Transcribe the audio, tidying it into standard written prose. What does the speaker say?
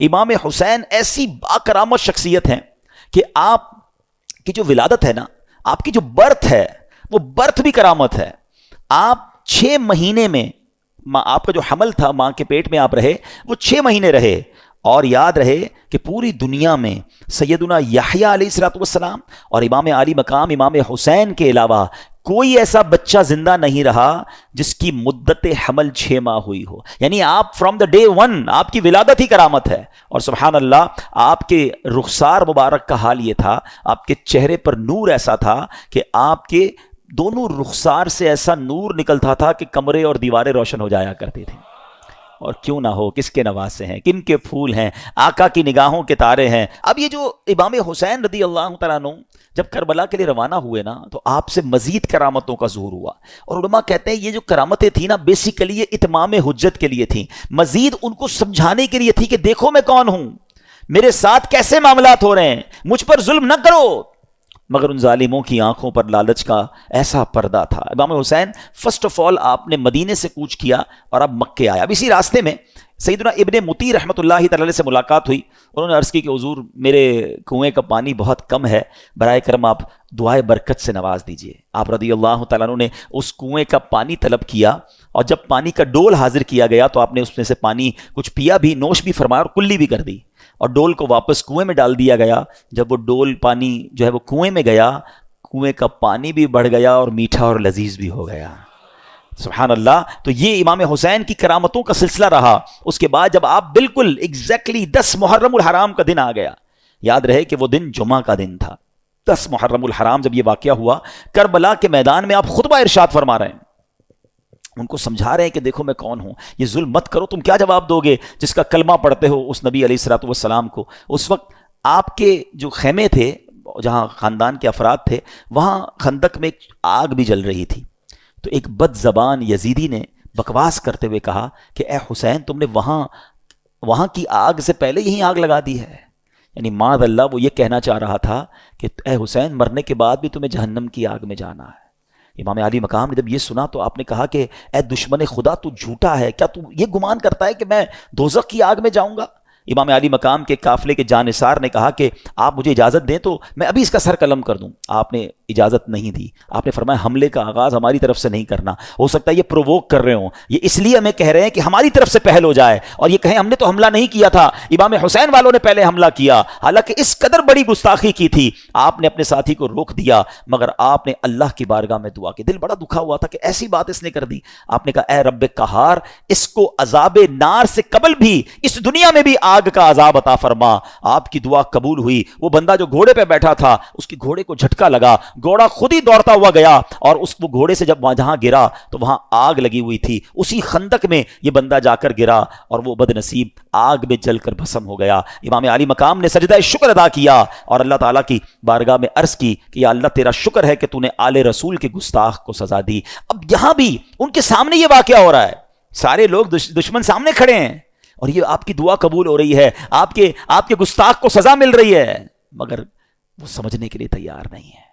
امام حسین ایسی باکرامت شخصیت ہیں کہ آپ کی جو ولادت ہے نا، آپ کی جو برتھ ہے وہ برتھ بھی کرامت ہے. آپ 6 مہینے میں آپ کا جو حمل تھا، ماں کے پیٹ میں آپ رہے، وہ 6 مہینے رہے. اور یاد رہے کہ پوری دنیا میں سیدنا یحییٰ علیہ الصلوۃ والسلام اور امام عالی مقام امام حسین کے علاوہ کوئی ایسا بچہ زندہ نہیں رہا جس کی مدت حمل 6 ماہ ہوئی ہو. یعنی آپ فرام دا ڈے 1 آپ کی ولادت ہی کرامت ہے. اور سبحان اللہ، آپ کے رخسار مبارک کا حال یہ تھا، آپ کے چہرے پر نور ایسا تھا کہ آپ کے دونوں رخسار سے ایسا نور نکلتا تھا کہ کمرے اور دیواریں روشن ہو جایا کرتی تھیں. اور کیوں نہ ہو، کس کے نواسے ہیں، کن کے پھول ہیں، آقا کی نگاہوں کے تارے ہیں. اب یہ جو امام حسین رضی اللہ تعالیٰ عنہ جب کربلا کے لیے روانہ ہوئے نا، تو آپ سے مزید کرامتوں کا ظہور ہوا. اور علماء کہتے ہیں یہ جو کرامتیں تھیں نا، بیسیکلی یہ اتمام حجت کے لیے تھیں، مزید ان کو سمجھانے کے لیے تھی کہ دیکھو میں کون ہوں، میرے ساتھ کیسے معاملات ہو رہے ہیں، مجھ پر ظلم نہ کرو. مگر ان ظالموں کی آنکھوں پر لالچ کا ایسا پردہ تھا. امام حسین فرسٹ آف آل آپ نے مدینے سے کوچ کیا اور اب مکے آیا. اب اسی راستے میں سیدنا ابن مطیع رحمۃ اللہ تعالی سے ملاقات ہوئی. انہوں نے عرض کی کہ حضور میرے کنویں کا پانی بہت کم ہے، برائے کرم آپ دعائے برکت سے نواز دیجئے. آپ رضی اللہ تعالیٰ عنہ نے اس کنویں کا پانی طلب کیا، اور جب پانی کا ڈول حاضر کیا گیا تو آپ نے اس میں سے پانی کچھ پیا بھی، نوش بھی فرمایا اور کلی بھی کر دی، اور ڈول کو واپس کنویں میں ڈال دیا گیا. جب وہ ڈول پانی جو ہے وہ کنویں میں گیا، کنویں کا پانی بھی بڑھ گیا اور میٹھا اور لذیذ بھی ہو گیا. سبحان اللہ. تو یہ امام حسین کی کرامتوں کا سلسلہ رہا. اس کے بعد جب آپ بالکل ایگزیکٹلی 10 محرم الحرام کا دن آ گیا، یاد رہے کہ وہ دن جمعہ کا دن تھا. 10 محرم الحرام جب یہ واقعہ ہوا، کربلا کے میدان میں آپ خطبہ ارشاد فرما رہے ہیں، ان کو سمجھا رہے ہیں کہ دیکھو میں کون ہوں، یہ ظلم مت کرو. تم کیا جواب دو گے جس کا کلمہ پڑھتے ہو اس نبی علیہ الصلوۃ والسلام کو؟ اس وقت آپ کے جو خیمے تھے، جہاں خاندان کے افراد تھے، وہاں خندق میں ایک آگ بھی جل رہی تھی. تو ایک بد زبان یزیدی نے بکواس کرتے ہوئے کہا کہ اے حسین، تم نے وہاں کی آگ سے پہلے یہی آگ لگا دی ہے. یعنی معاذ اللہ وہ یہ کہنا چاہ رہا تھا کہ اے حسین، مرنے کے بعد بھی تمہیں جہنم کی آگ میں جانا ہے. امام علی مقام نے جب یہ سنا تو آپ نے کہا کہ اے دشمن خدا، تو جھوٹا ہے، کیا تو یہ گمان کرتا ہے کہ میں دوزخ کی آگ میں جاؤں گا؟ امام علی مقام کے قافلے کے جانثار نے کہا کہ آپ مجھے اجازت دیں تو میں ابھی اس کا سر قلم کر دوں. آپ نے اجازت نہیں دی. آپ نے فرمایا حملے کا آغاز ہماری طرف سے نہیں کرنا، ہو سکتا ہے یہ پرووک کر رہے ہوں، یہ اس لیے ہمیں کہہ رہے ہیں کہ ہماری طرف سے پہل ہو جائے، اور یہ کہیں ہم نے تو حملہ نہیں کیا تھا، امام حسین والوں نے پہلے حملہ کیا. حالانکہ اس قدر بڑی گستاخی کی تھی. آپ نے اپنے ساتھی کو روک دیا، مگر آپ نے اللہ کی بارگاہ میں دعا کی. دل بڑا دکھا ہوا تھا کہ ایسی بات اس نے کر دی. آپ نے کہا اے رب قہار، اس کو عذاب نار سے قبل بھی اس دنیا میں بھی آگ کا عذاب عطا فرما. آپ کی دعا قبول ہوئی. وہ بندہ جو گھوڑے پہ بیٹھا تھا، اس کی گھوڑے کو جھٹکا لگا، گھوڑا خود ہی دوڑتا ہوا گیا، اور وہ گھوڑے سے جب جہاں گرا تو وہاں آگ لگی ہوئی تھی. اسی خندق میں یہ بندہ جا کر گرا اور وہ بد نصیب آگ میں جل کر بھسم ہو گیا. امام علی مقام نے سجدہ شکر ادا کیا اور اللہ تعالیٰ کی بارگاہ میں عرض کی کہ یا اللہ تیرا شکر ہے کہ تو نے آل رسول کے گستاخ کو سزا دی. اب یہاں بھی ان کے سامنے یہ واقعہ ہو رہا ہے، سارے لوگ دشمن سامنے کھڑے ہیں، اور یہ آپ کی دعا قبول ہو رہی ہے، آپ کے گستاخ کو سزا مل رہی ہے، مگر وہ سمجھنے کے لیے تیار نہیں ہے.